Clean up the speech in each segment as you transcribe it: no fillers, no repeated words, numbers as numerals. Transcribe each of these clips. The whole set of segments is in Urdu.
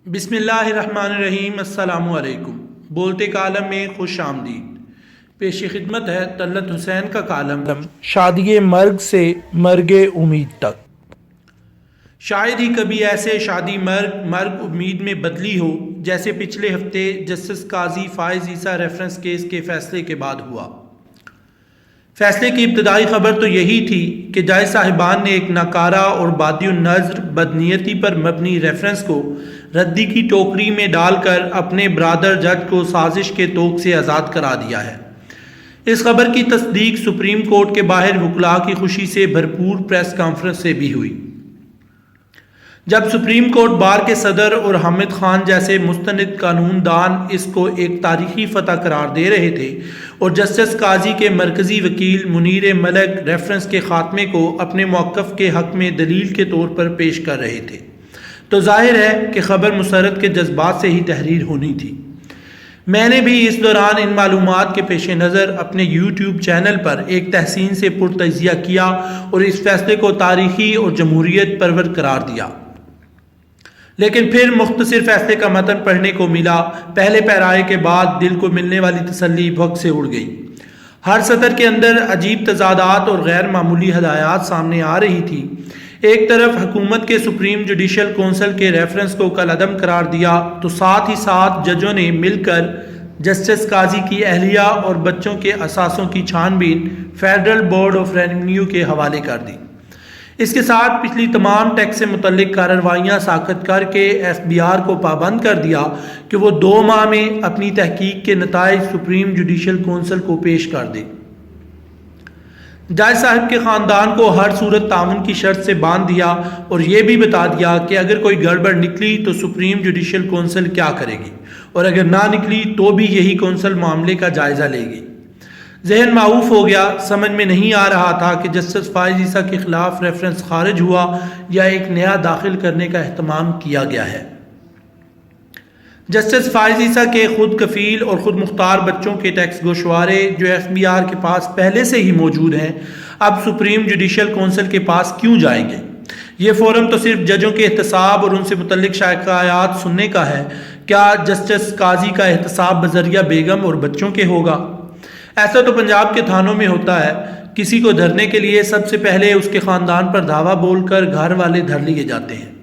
بسم اللہ الرحمن الرحیم۔ السلام علیکم۔ بولتے کالم میں خوش آمدید۔ پیش خدمت ہے طلعت حسین کا کالم شادی مرگ سے مرگ امید تک۔ شاید ہی کبھی ایسے شادی مرگ امید میں بدلی ہو جیسے پچھلے ہفتے جسٹس قاضی فائز عیسیٰ ریفرنس کیس کے فیصلے کے بعد ہوا۔ فیصلے کی ابتدائی خبر تو یہی تھی کہ جج صاحبان نے ایک ناکارہ اور بادی النظر بدنیتی پر مبنی ریفرنس کو ردی کی ٹوکری میں ڈال کر اپنے برادر جج کو سازش کے طوق سے آزاد کرا دیا ہے۔ اس خبر کی تصدیق سپریم کورٹ کے باہر وکلاء کی خوشی سے بھرپور پریس کانفرنس سے بھی ہوئی۔ جب سپریم کورٹ بار کے صدر اور حامد خان جیسے مستند قانون دان اس کو ایک تاریخی فتح قرار دے رہے تھے اور جسٹس قاضی کے مرکزی وکیل منیر ملک ریفرنس کے خاتمے کو اپنے موقف کے حق میں دلیل کے طور پر پیش کر رہے تھے، تو ظاہر ہے کہ خبر مسرت کے جذبات سے ہی تحریر ہونی تھی۔ میں نے بھی اس دوران ان معلومات کے پیش نظر اپنے یوٹیوب چینل پر ایک تحسین سے پرتجزیہ کیا اور اس فیصلے کو تاریخی اور جمہوریت پرور قرار دیا، لیکن پھر مختصر فیصلے کا متن پڑھنے کو ملا۔ پہلے پیرائے کے بعد دل کو ملنے والی تسلی وقت سے اڑ گئی۔ ہر سطر کے اندر عجیب تضادات اور غیر معمولی ہدایات سامنے آ رہی تھی۔ ایک طرف حکومت کے سپریم جوڈیشل کونسل کے ریفرنس کو کالعدم قرار دیا تو ساتھ ہی ساتھ ججوں نے مل کر جسٹس قاضی کی اہلیہ اور بچوں کے اثاثوں کی چھان بین فیڈرل بورڈ آف ریونیو کے حوالے کر دی۔ اس کے ساتھ پچھلی تمام ٹیکس سے متعلق کارروائیاں ساخت کر کے ایف بی آر کو پابند کر دیا کہ وہ 2 ماہ میں اپنی تحقیق کے نتائج سپریم جوڈیشل کونسل کو پیش کر دے۔ جج صاحب کے خاندان کو ہر صورت تعاون کی شرط سے باندھ دیا اور یہ بھی بتا دیا کہ اگر کوئی گڑبڑ نکلی تو سپریم جوڈیشل کونسل کیا کرے گی، اور اگر نہ نکلی تو بھی یہی کونسل معاملے کا جائزہ لے گی۔ ذہن معوف ہو گیا، سمجھ میں نہیں آ رہا تھا کہ جسٹس فائز عیسیٰ کے خلاف ریفرنس خارج ہوا یا ایک نیا داخل کرنے کا اہتمام کیا گیا ہے۔ جسٹس فائز عیسیٰ کے خود کفیل اور خود مختار بچوں کے ٹیکس گوشوارے جو ایف بی آر کے پاس پہلے سے ہی موجود ہیں، اب سپریم جوڈیشل کونسل کے پاس کیوں جائیں گے؟ یہ فورم تو صرف ججوں کے احتساب اور ان سے متعلق شکایات سننے کا ہے۔ کیا جسٹس قاضی کا احتساب بذریعہ بیگم اور بچوں کے ہوگا؟ ایسا تو پنجاب کے تھانوں میں ہوتا ہے، کسی کو دھرنے کے لیے سب سے پہلے اس کے خاندان پر دعویٰ بول کر گھر والے دھر لیے جاتے ہیں۔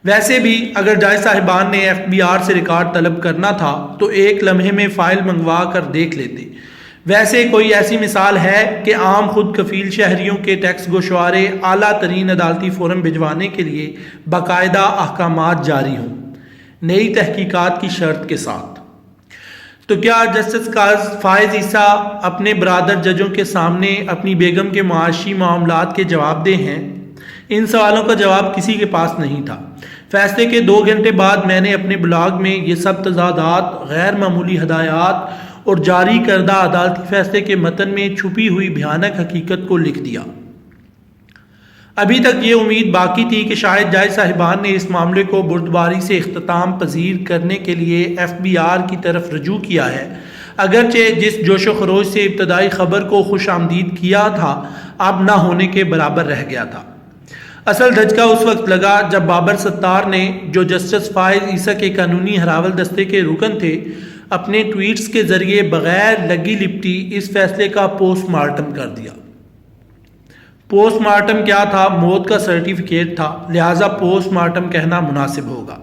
ویسے بھی اگر جج صاحبان نے ایف بی آر سے ریکارڈ طلب کرنا تھا تو ایک لمحے میں فائل منگوا کر دیکھ لیتے۔ ویسے کوئی ایسی مثال ہے کہ عام خود کفیل شہریوں کے ٹیکس گوشوارے اعلیٰ ترین عدالتی فورم بھجوانے کے لیے باقاعدہ احکامات جاری ہوں، نئی تحقیقات کی شرط کے ساتھ؟ تو کیا جسٹس فائز عیسیٰ اپنے برادر ججوں کے سامنے اپنی بیگم کے معاشی معاملات کے جواب دہ ہیں؟ ان سوالوں کا جواب کسی کے پاس نہیں تھا۔ فیصلے کے 2 گھنٹے بعد میں نے اپنے بلاگ میں یہ سب تضادات، غیر معمولی ہدایات اور جاری کردہ عدالتی فیصلے کے متن میں چھپی ہوئی بھیانک حقیقت کو لکھ دیا۔ ابھی تک یہ امید باقی تھی کہ شاید جج صاحبان نے اس معاملے کو بردباری سے اختتام پذیر کرنے کے لیے ایف بی آر کی طرف رجوع کیا ہے، اگرچہ جس جوش و خروش سے ابتدائی خبر کو خوش آمدید کیا تھا اب نہ ہونے کے برابر رہ گیا تھا۔ اصل دھچکا اس وقت لگا جب بابر ستار نے، جو جسٹس فائز عیسیٰ کے قانونی ہراول دستے کے رکن تھے، اپنے ٹویٹس کے ذریعے بغیر لگی لپٹی اس فیصلے کا پوسٹ مارٹم کر دیا۔ پوسٹ مارٹم کیا تھا؟ موت کا سرٹیفکیٹ تھا، لہٰذا پوسٹ مارٹم کہنا مناسب ہوگا۔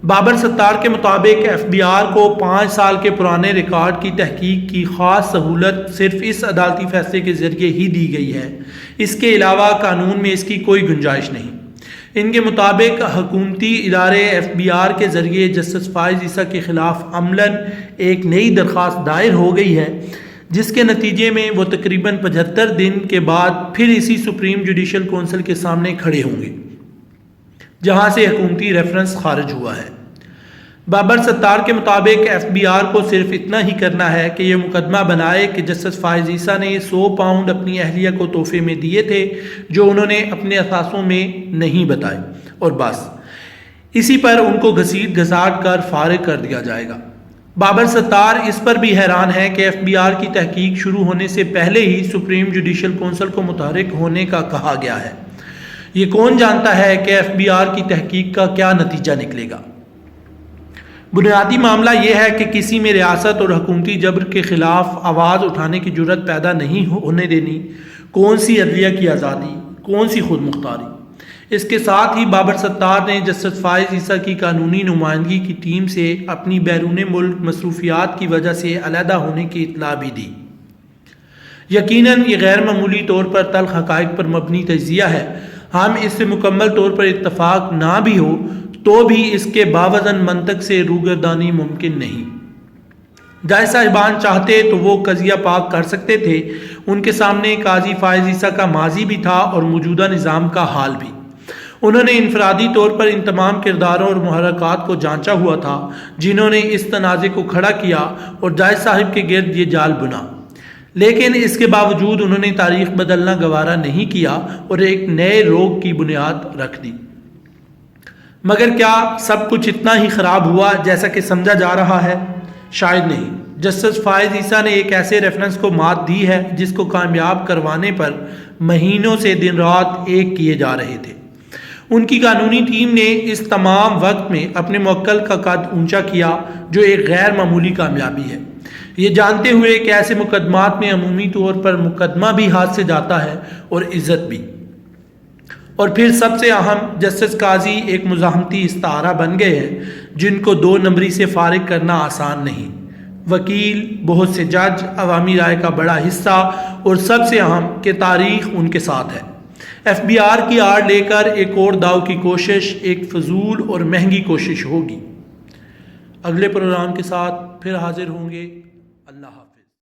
بابر ستار کے مطابق ایف بی آر کو 5 سال کے پرانے ریکارڈ کی تحقیق کی خاص سہولت صرف اس عدالتی فیصلے کے ذریعے ہی دی گئی ہے، اس کے علاوہ قانون میں اس کی کوئی گنجائش نہیں۔ ان کے مطابق حکومتی ادارے ایف بی آر کے ذریعے جسٹس فائز عیسیٰ کے خلاف عملاً ایک نئی درخواست دائر ہو گئی ہے، جس کے نتیجے میں وہ تقریباً 75 دن کے بعد پھر اسی سپریم جوڈیشل کونسل کے سامنے کھڑے ہوں گے جہاں سے حکومتی ریفرنس خارج ہوا ہے۔ بابر ستار کے مطابق ایف بی آر کو صرف اتنا ہی کرنا ہے کہ یہ مقدمہ بنائے کہ جسٹس فائز عیسیٰ نے 100 پاؤنڈ اپنی اہلیہ کو تحفے میں دیے تھے جو انہوں نے اپنے اثاثوں میں نہیں بتائے، اور بس اسی پر ان کو گھسیٹ گھساٹ کر فارغ کر دیا جائے گا۔ بابر ستار اس پر بھی حیران ہے کہ ایف بی آر کی تحقیق شروع ہونے سے پہلے ہی سپریم جوڈیشل کونسل کو متحرک ہونے کا کہا گیا ہے۔ یہ کون جانتا ہے کہ ایف بی آر کی تحقیق کا کیا نتیجہ نکلے گا؟ بنیادی معاملہ یہ ہے کہ کسی میں ریاست اور حکومتی جبر کے خلاف آواز اٹھانے کی جرت پیدا نہیں ہونے دینی۔ کون سی عدلیہ کی آزادی، کون سی خود مختاری۔ اس کے ساتھ ہی بابر ستار نے جسٹس فائز عیسیٰ کی قانونی نمائندگی کی ٹیم سے اپنی بیرون ملک مصروفیات کی وجہ سے علیحدہ ہونے کی اطلاع بھی دی۔ یقیناً یہ غیر معمولی طور پر تلخ حقائق پر مبنی تجزیہ ہے۔ ہم اس سے مکمل طور پر اتفاق نہ بھی ہو تو بھی اس کے باوزن منطق سے روگردانی ممکن نہیں۔ جج صاحبان چاہتے تو وہ قضیہ پاک کر سکتے تھے۔ ان کے سامنے قاضی فائز عیسیٰ کا ماضی بھی تھا اور موجودہ نظام کا حال بھی۔ انہوں نے انفرادی طور پر ان تمام کرداروں اور محرکات کو جانچا ہوا تھا جنہوں نے اس تنازع کو کھڑا کیا اور جج صاحب کے گرد یہ جال بنا، لیکن اس کے باوجود انہوں نے تاریخ بدلنا گوارا نہیں کیا اور ایک نئے روگ کی بنیاد رکھ دی۔ مگر کیا سب کچھ اتنا ہی خراب ہوا جیسا کہ سمجھا جا رہا ہے؟ شاید نہیں۔ جسٹس فائز عیسیٰ نے ایک ایسے ریفرنس کو مات دی ہے جس کو کامیاب کروانے پر مہینوں سے دن رات ایک کیے جا رہے تھے۔ ان کی قانونی ٹیم نے اس تمام وقت میں اپنے موکل کا قد اونچا کیا، جو ایک غیر معمولی کامیابی ہے، یہ جانتے ہوئے کہ ایسے مقدمات میں عمومی طور پر مقدمہ بھی ہاتھ سے جاتا ہے اور عزت بھی۔ اور پھر سب سے اہم، جسٹس قاضی ایک مزاحمتی استعارہ بن گئے ہیں جن کو 2 نمبری سے فارغ کرنا آسان نہیں۔ وکیل، بہت سے جج، عوامی رائے کا بڑا حصہ اور سب سے اہم کہ تاریخ ان کے ساتھ ہے۔ ایف بی آر کی آڑ لے کر ایک اور داؤ کی کوشش ایک فضول اور مہنگی کوشش ہوگی۔ اگلے پروگرام کے ساتھ پھر حاضر ہوں گے۔